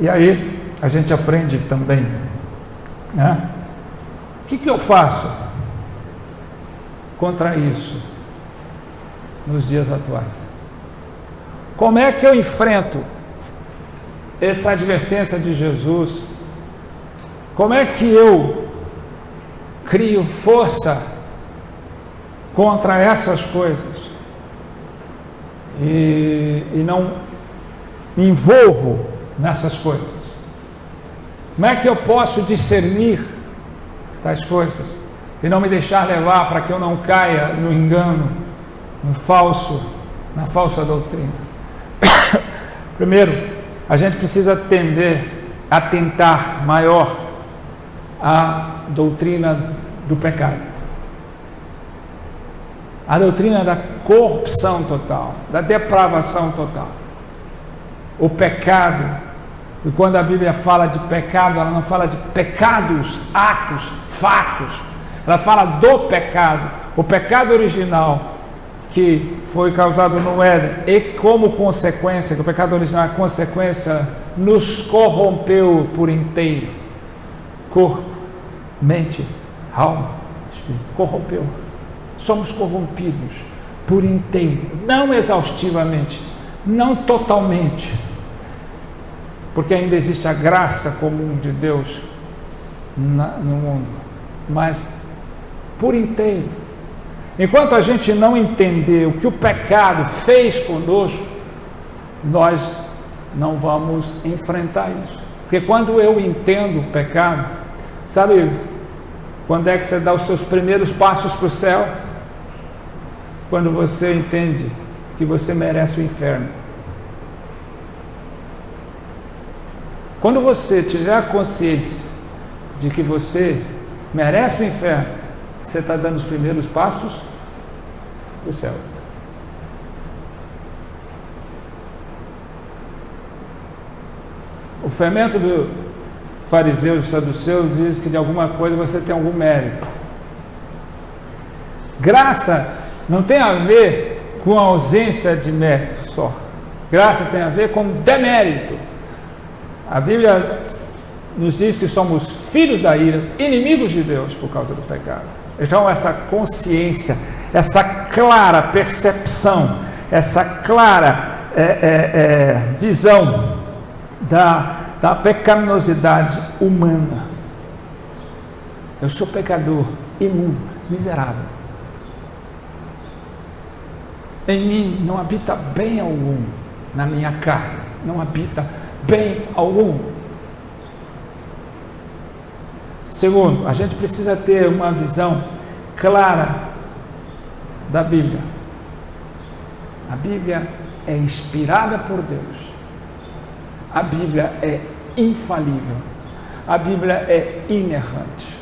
E aí a gente aprende também, né? O que eu faço contra isso nos dias atuais? Como é que eu enfrento essa advertência de Jesus? Como é que eu crio força contra essas coisas e não me envolvo nessas coisas? Como é que eu posso discernir tais coisas e não me deixar levar para que eu não caia no engano, na falsa doutrina? Primeiro, a gente precisa atentar maior à doutrina do pecado, a doutrina da corrupção total, da depravação total. O pecado, e quando a Bíblia fala de pecado, ela não fala de pecados, atos, fatos, ela fala do pecado, o pecado original que foi causado no Éden e como consequência, que o pecado original, a consequência, nos corrompeu por inteiro, corpo, mente, alma, espírito, corrompeu. Somos corrompidos por inteiro, não exaustivamente, não totalmente, porque ainda existe a graça comum de Deus no mundo, mas por inteiro. Enquanto a gente não entender o que o pecado fez conosco, nós não vamos enfrentar isso. Porque quando eu entendo o pecado, sabe quando é que você dá os seus primeiros passos para o céu? Quando você entende que você merece o inferno. Quando você tiver a consciência de que você merece o inferno, você está dando os primeiros passos para o céu. O fermento do fariseu e saduceu diz que de alguma coisa você tem algum mérito. Graça não tem a ver com a ausência de mérito só. Graça tem a ver com demérito. A Bíblia nos diz que somos filhos da ira, inimigos de Deus por causa do pecado. Então essa consciência, essa clara percepção, essa clara visão da pecaminosidade humana. Eu sou pecador, imundo, miserável. Em mim não habita bem algum, na minha carne não habita bem algum. Segundo, a gente precisa ter uma visão clara da Bíblia. A Bíblia é inspirada por Deus. A Bíblia é infalível. A Bíblia é inerrante.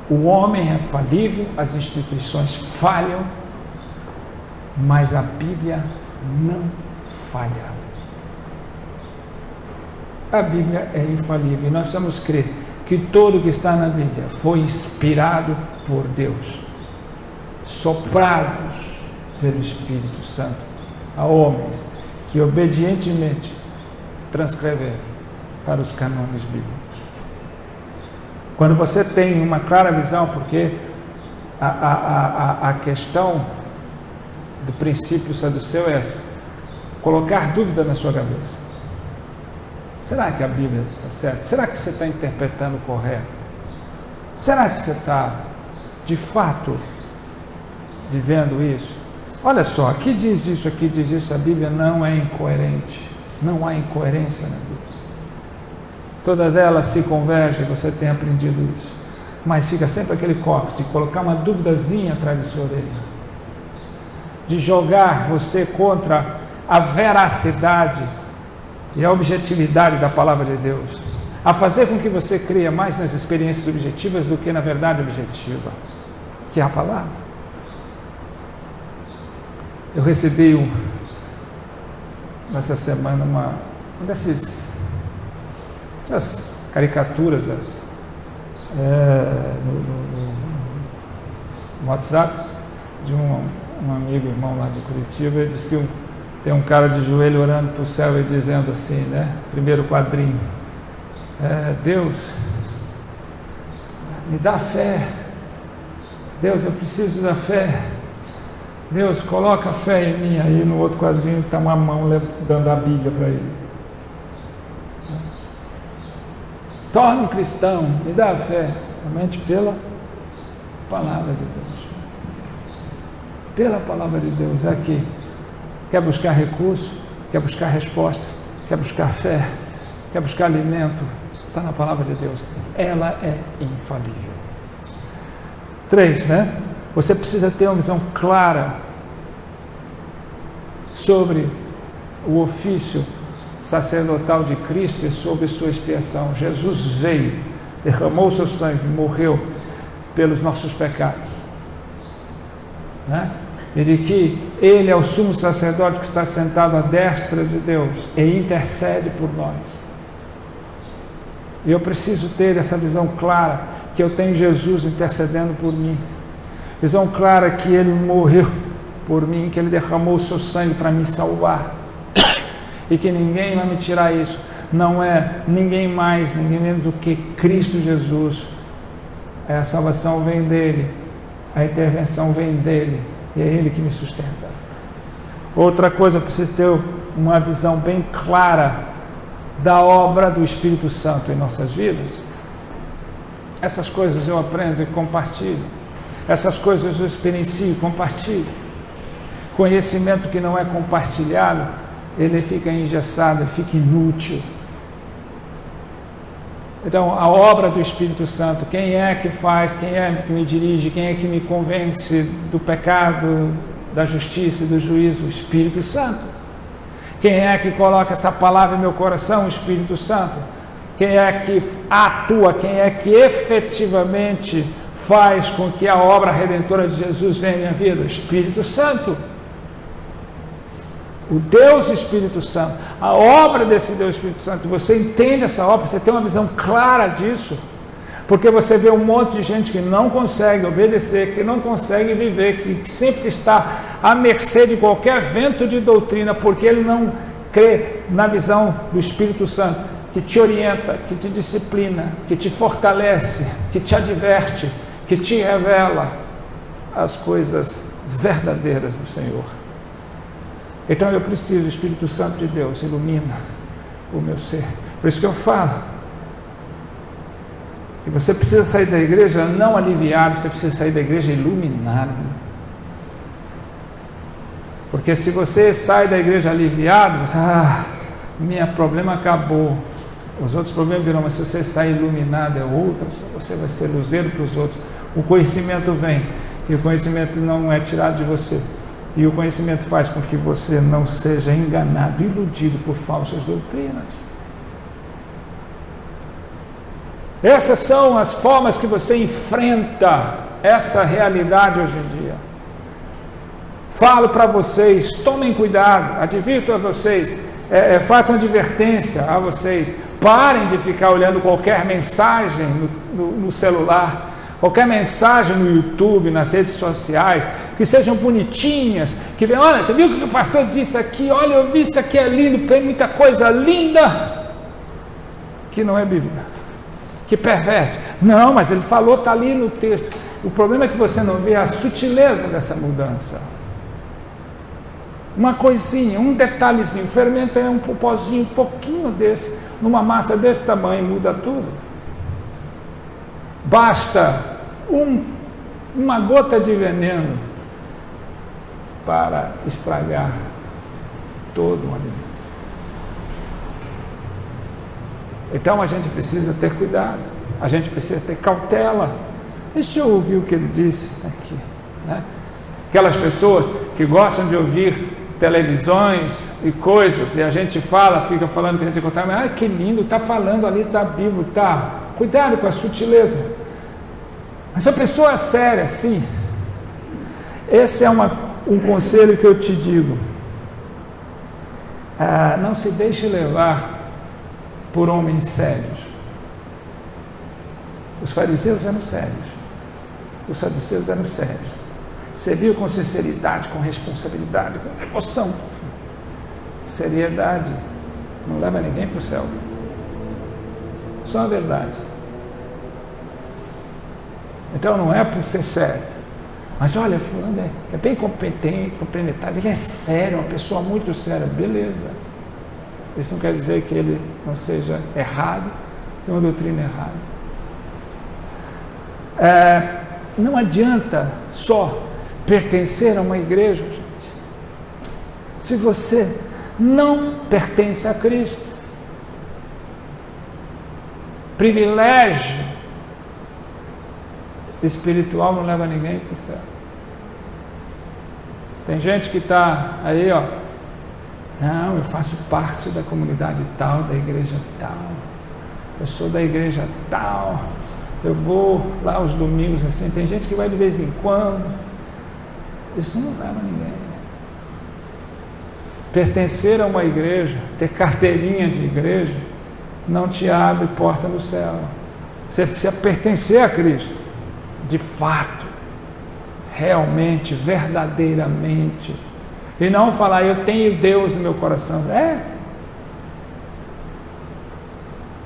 O homem é falível, as instituições falham, mas a Bíblia não falha. A Bíblia é infalível e nós precisamos crer que tudo o que está na Bíblia foi inspirado por Deus, soprados pelo Espírito Santo a homens que obedientemente transcreveram para os cânones bíblicos. Quando você tem uma clara visão, porque a questão do princípio saduceu é essa, colocar dúvida na sua cabeça. Será que a Bíblia está certa? Será que você está interpretando correto? Será que você está, de fato, vivendo isso? Olha só, aqui diz isso, a Bíblia não é incoerente. Não há incoerência na Bíblia. Todas elas se convergem, você tem aprendido isso. Mas fica sempre aquele coque de colocar uma duvidazinha atrás de sua orelha. De jogar você contra a veracidade e a objetividade da palavra de Deus, a fazer com que você creia mais nas experiências objetivas do que na verdade objetiva, que é a palavra. Eu recebi nessa semana uma dessas caricaturas no WhatsApp de um amigo, irmão lá de Curitiba. Ele disse que Tem um cara de joelho orando para o céu e dizendo assim, né? Primeiro quadrinho. Deus, me dá fé. Deus, eu preciso da fé. Deus, coloca fé em mim. Aí no outro quadrinho está uma mão dando a Bíblia para ele. Torna um cristão, me dá fé. Realmente pela palavra de Deus. Pela palavra de Deus. É aqui. Quer buscar recurso, quer buscar respostas, quer buscar fé, quer buscar alimento, está na palavra de Deus. Ela é infalível. 3, né? Você precisa ter uma visão clara sobre o ofício sacerdotal de Cristo e sobre sua expiação. Jesus veio, derramou seu sangue, morreu pelos nossos pecados, né? E de que Ele é o sumo sacerdote que está sentado à destra de Deus e intercede por nós. E eu preciso ter essa visão clara, que eu tenho Jesus intercedendo por mim. Visão clara que Ele morreu por mim, que Ele derramou o seu sangue para me salvar. E que ninguém vai me tirar isso. Não é ninguém mais, ninguém menos do que Cristo Jesus. A salvação vem dEle, a intervenção vem dEle. E é Ele que me sustenta. Outra coisa, eu preciso ter uma visão bem clara da obra do Espírito Santo em nossas vidas. Essas coisas eu aprendo e compartilho. Essas coisas eu experiencio e compartilho. Conhecimento que não é compartilhado, ele fica engessado, ele fica inútil. Então, a obra do Espírito Santo, quem é que faz, quem é que me dirige, quem é que me convence do pecado, da justiça e do juízo? O Espírito Santo. Quem é que coloca essa palavra em meu coração? O Espírito Santo. Quem é que atua, quem é que efetivamente faz com que a obra redentora de Jesus venha em minha vida? O Espírito Santo. O Deus Espírito Santo, a obra desse Deus Espírito Santo, você entende essa obra, você tem uma visão clara disso, porque você vê um monte de gente que não consegue obedecer, que não consegue viver, que sempre está à mercê de qualquer vento de doutrina, porque ele não crê na visão do Espírito Santo, que te orienta, que te disciplina, que te fortalece, que te adverte, que te revela as coisas verdadeiras do Senhor. Então eu preciso, o Espírito Santo de Deus ilumina o meu ser. Por isso que eu falo que você precisa sair da igreja não aliviado, você precisa sair da igreja iluminado. Porque se você sai da igreja aliviado, você, meu problema acabou, os outros problemas virão, mas se você sair iluminado é outra, você vai ser luzeiro para os outros. O conhecimento vem, e o conhecimento não é tirado de você. E o conhecimento faz com que você não seja enganado, iludido por falsas doutrinas. Essas são as formas que você enfrenta essa realidade hoje em dia. Falo para vocês, tomem cuidado, advirto a vocês, faço uma advertência a vocês, parem de ficar olhando qualquer mensagem no celular, qualquer mensagem no YouTube, nas redes sociais, que sejam bonitinhas, que venham, olha, você viu o que o pastor disse aqui? Olha, eu vi isso aqui, é lindo, tem muita coisa linda, que não é bíblica, que perverte. Não, mas ele falou, está ali no texto. O problema é que você não vê a sutileza dessa mudança. Uma coisinha, um detalhezinho, o fermento é um pozinho, um pouquinho desse, numa massa desse tamanho, muda tudo. Basta uma gota de veneno para estragar todo o alimento. Então a gente precisa ter cuidado, a gente precisa ter cautela. Deixa eu ouvir o que ele disse aqui, né? Aquelas pessoas que gostam de ouvir televisões e coisas, e a gente fica falando que a gente conta, mas que lindo, está falando ali, está a Bíblia, tá. Cuidado com a sutileza. Mas a pessoa é séria, sim. Esse é um conselho que eu te digo. Não se deixe levar por homens sérios. Os fariseus eram sérios. Os saduceus eram sérios. Serviam com sinceridade, com responsabilidade, com devoção. seriedade não leva ninguém para o céu. Só a verdade. Então não é por ser sério. Mas olha, fulano é bem competente, compenetrado, ele é sério, uma pessoa muito séria. Beleza. Isso não quer dizer que ele não seja errado, tem uma doutrina errada. Não adianta só pertencer a uma igreja, gente. Se você não pertence a Cristo, privilégio espiritual não leva ninguém para o céu. Tem gente que está aí, ó, não, eu faço parte da comunidade tal, da igreja tal, eu sou da igreja tal, eu vou lá aos domingos assim, tem gente que vai de vez em quando. Isso não leva ninguém. Pertencer a uma igreja, ter carteirinha de igreja, não te abre porta no céu. Você precisa pertencer a Cristo, de fato, realmente, verdadeiramente, e não falar, eu tenho Deus no meu coração.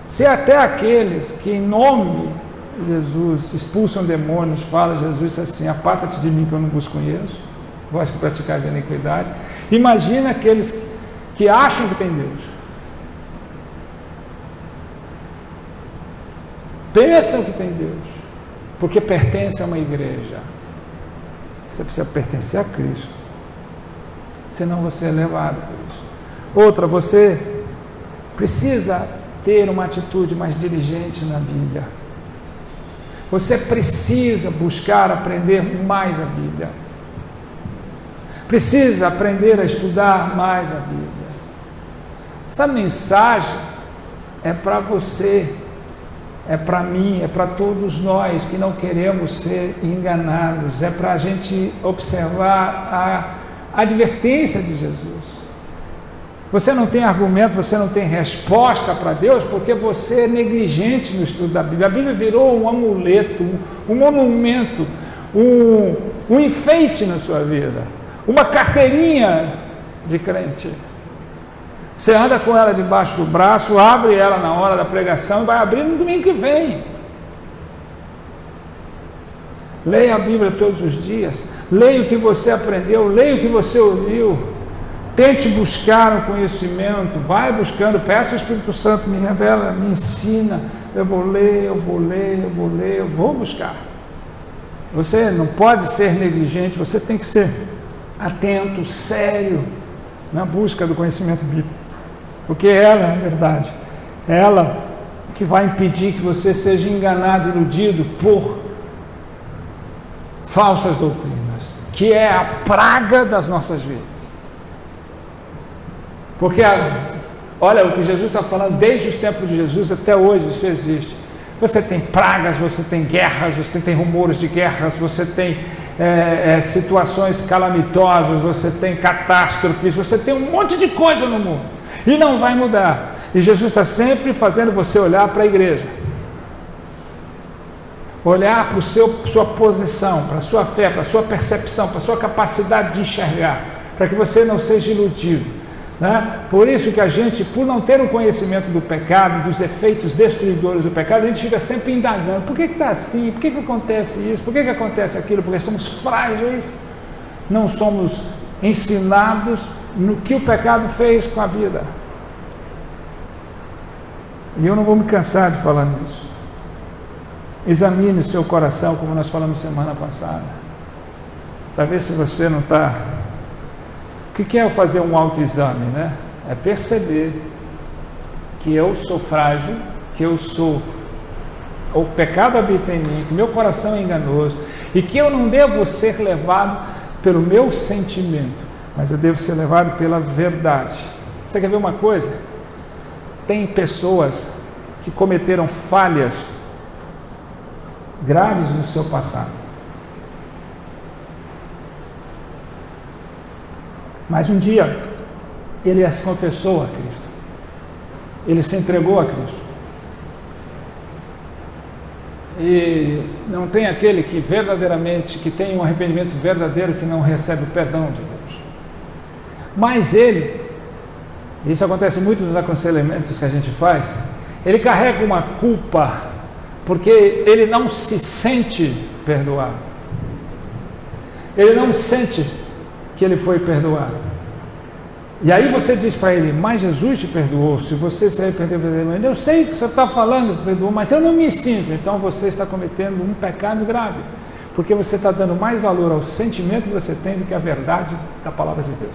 Se até aqueles que em nome de Jesus expulsam demônios, fala Jesus assim, aparta-te de mim que eu não vos conheço, vós que praticais a iniquidade. Imagina aqueles que acham que tem Deus, pensam que tem Deus, porque pertence a uma igreja. Você precisa pertencer a Cristo, senão você é levado por isso. Outra, você precisa ter uma atitude mais diligente na Bíblia. Você precisa buscar aprender mais a Bíblia. Precisa aprender a estudar mais a Bíblia. Essa mensagem é para você, é para mim, é para todos nós que não queremos ser enganados, é para a gente observar a advertência de Jesus. Você não tem argumento, você não tem resposta para Deus, porque você é negligente no estudo da Bíblia. A Bíblia virou um amuleto, um monumento, um enfeite na sua vida, uma carteirinha de crente. Você anda com ela debaixo do braço, abre ela na hora da pregação e vai abrir no domingo que vem. Leia a Bíblia todos os dias, leia o que você aprendeu, leia o que você ouviu. Tente buscar um conhecimento, vai buscando, peça ao Espírito Santo, me revela, me ensina, eu vou ler, eu vou buscar. Você não pode ser negligente, você tem que ser atento, sério, na busca do conhecimento bíblico, porque ela é a verdade, ela que vai impedir que você seja enganado, iludido por falsas doutrinas, que é a praga das nossas vidas. Porque, olha, o que Jesus está falando, desde os tempos de Jesus até hoje, isso existe. Você tem pragas, você tem guerras, você tem rumores de guerras, você tem situações calamitosas, você tem catástrofes, você tem um monte de coisa no mundo. E não vai mudar. E Jesus está sempre fazendo você olhar para a igreja. Olhar para a sua posição, para a sua fé, para a sua percepção, para a sua capacidade de enxergar, para que você não seja iludido. Né? Por isso que a gente, por não ter o conhecimento do pecado, dos efeitos destruidores do pecado, a gente fica sempre indagando, por que está assim, por que acontece isso, por que acontece aquilo, porque somos frágeis, não somos ensinados no que o pecado fez com a vida. E eu não vou me cansar de falar nisso. Examine o seu coração, como nós falamos semana passada, para ver se você não está... O que é fazer um autoexame, né? É perceber que eu sou frágil, que o pecado habita em mim, que meu coração é enganoso e que eu não devo ser levado pelo meu sentimento, mas eu devo ser levado pela verdade. Você quer ver uma coisa? Tem pessoas que cometeram falhas graves no seu passado. Mas um dia, ele se confessou a Cristo, ele se entregou a Cristo. E não tem aquele que verdadeiramente, que tem um arrependimento verdadeiro, que não recebe o perdão de Deus. Mas ele Isso acontece muito nos aconselhamentos que a gente faz. Ele carrega uma culpa porque ele não se sente perdoado. Ele não sente que ele foi perdoado. E aí você diz para ele, mas Jesus te perdoou, se você se arrependeu, eu sei que você está falando, perdoou, mas eu não me sinto. Então você está cometendo um pecado grave, porque você está dando mais valor ao sentimento que você tem do que à verdade da palavra de Deus.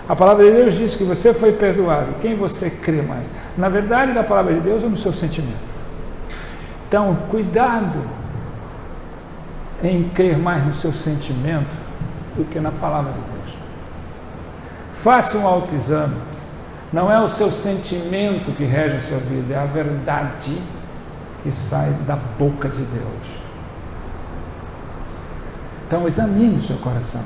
A palavra de Deus diz que você foi perdoado. Quem você crê mais? Na verdade da palavra de Deus ou no seu sentimento? Então, cuidado em crer mais no seu sentimento do que na palavra de Deus. Faça um autoexame. Não é o seu sentimento que rege a sua vida, é a verdade que sai da boca de Deus. Então, examine o seu coração.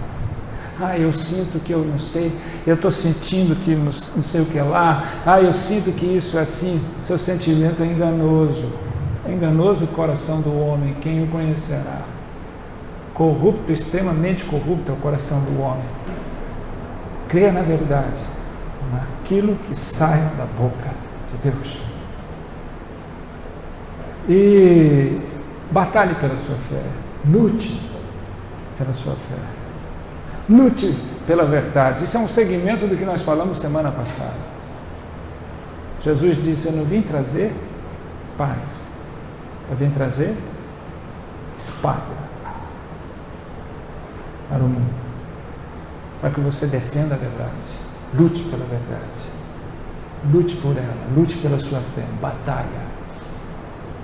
Eu sinto que eu não sei, eu estou sentindo que não sei o que é lá, eu sinto que isso é assim. Seu sentimento é enganoso. É enganoso o coração do homem, quem o conhecerá? Corrupto, extremamente corrupto é o coração do homem. Creia na verdade, naquilo que sai da boca de Deus. E batalhe pela sua fé, lute pela sua fé. Lute pela verdade. Isso é um segmento do que nós falamos semana passada. Jesus disse, eu não vim trazer paz, eu vim trazer espada para o mundo, para que você defenda a verdade. Lute pela verdade, lute por ela, lute pela sua fé,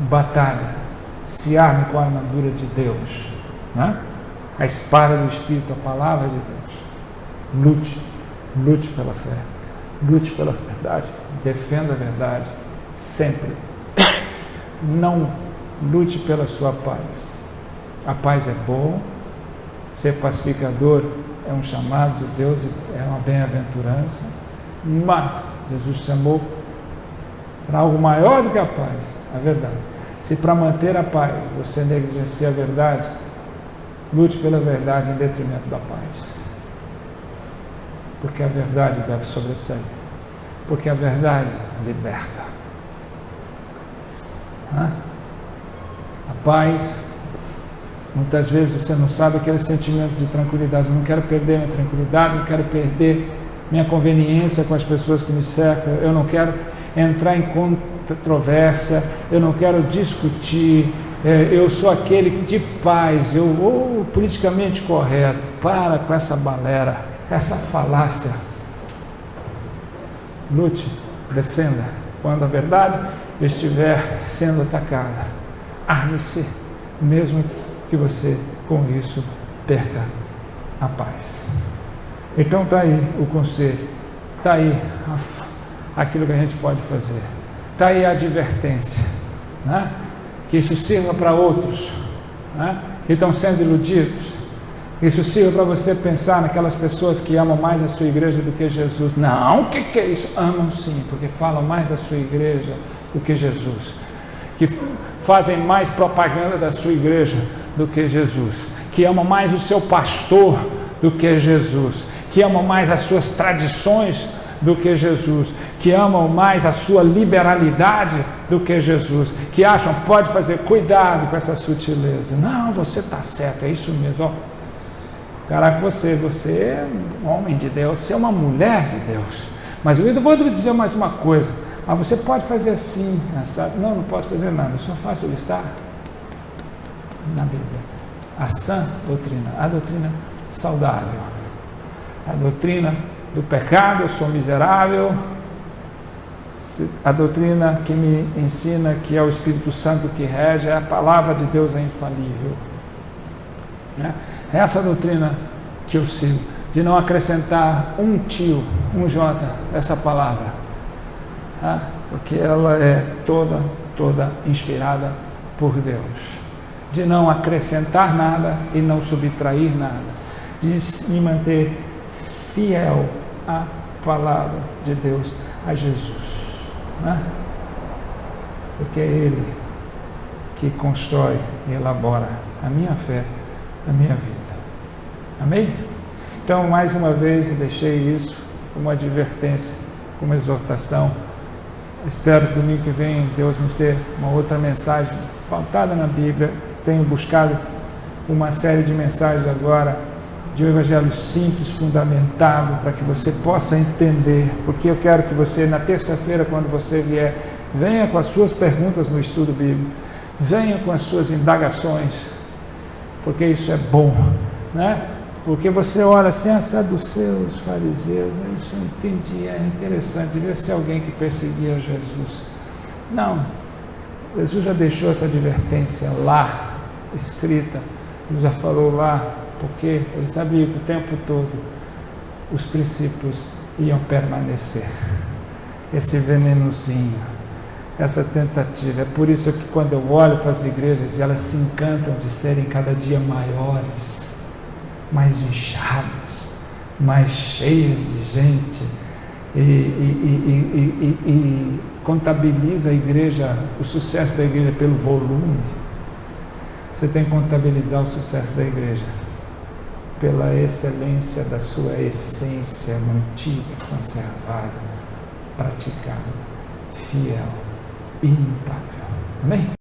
batalha, se arme com a armadura de Deus, né? A espada do Espírito, a palavra de Deus. Lute pela fé, lute pela verdade, defenda a verdade, sempre. Não lute pela sua paz. A paz é bom, ser pacificador é um chamado de Deus, é uma bem-aventurança, mas Jesus chamou para algo maior do que a paz, a verdade. Se para manter a paz você negligencia a verdade, lute pela verdade em detrimento da paz. Porque a verdade deve sobressair. Porque a verdade liberta. A paz, muitas vezes você não sabe aquele sentimento de tranquilidade. Eu não quero perder minha tranquilidade, não quero perder minha conveniência com as pessoas que me cercam. Eu não quero entrar em controvérsia, eu não quero discutir. Eu sou aquele de paz, politicamente correto. Para com essa balela, essa falácia. Lute, defenda. Quando a verdade estiver sendo atacada, arme-se, mesmo que você com isso perca a paz. Então está aí o conselho, está aí aquilo que a gente pode fazer, está aí a advertência, né? Que isso sirva para outros, né, que estão sendo iludidos. Isso sirva para você pensar naquelas pessoas que amam mais a sua igreja do que Jesus. Não, o que é isso? Amam sim, porque falam mais da sua igreja do que Jesus, que fazem mais propaganda da sua igreja do que Jesus, que amam mais o seu pastor do que Jesus, que amam mais as suas tradições do que Jesus, que amam mais a sua liberalidade do que Jesus, que acham, pode fazer, cuidado com essa sutileza. Não, você está certo, é isso mesmo. Caraca, você é um homem de Deus, você é uma mulher de Deus. Mas eu vou dizer mais uma coisa. Você pode fazer assim, sabe? Não posso fazer nada, eu só faço listar na Bíblia. A sã doutrina, a doutrina saudável, a doutrina do pecado, eu sou miserável, a doutrina que me ensina que é o Espírito Santo que rege, a palavra de Deus é infalível, né? Essa doutrina que eu sigo, de não acrescentar um tio, um J, essa palavra, tá? Porque ela é toda inspirada por Deus, de não acrescentar nada e não subtrair nada, de me manter fiel à palavra de Deus, a Jesus, né? Porque é Ele que constrói e elabora a minha fé, a minha vida. Amém? Então, mais uma vez, eu deixei isso como advertência como exortação. Espero que domingo que vem Deus nos dê uma outra mensagem pautada na Bíblia. Tenho buscado uma série de mensagens agora de um evangelho simples, fundamentado, para que você possa entender, porque eu quero que você, na terça-feira, quando você vier, venha com as suas perguntas no estudo bíblico, venha com as suas indagações, porque isso é bom, né? Porque você olha assim, saduceus, fariseus, isso eu entendi, é interessante, devia ser alguém que perseguia Jesus. Não, Jesus já deixou essa advertência lá, escrita, ele já falou lá, porque ele sabia que o tempo todo os princípios iam permanecer. Esse venenozinho, essa tentativa. É por isso que quando eu olho para as igrejas, elas se encantam de serem cada dia maiores, mais inchadas, mais cheias de gente, e contabiliza a igreja, o sucesso da igreja pelo volume. Você tem que contabilizar o sucesso da igreja pela excelência da sua essência mantida, conservada, praticada, fiel, imutável. Amém?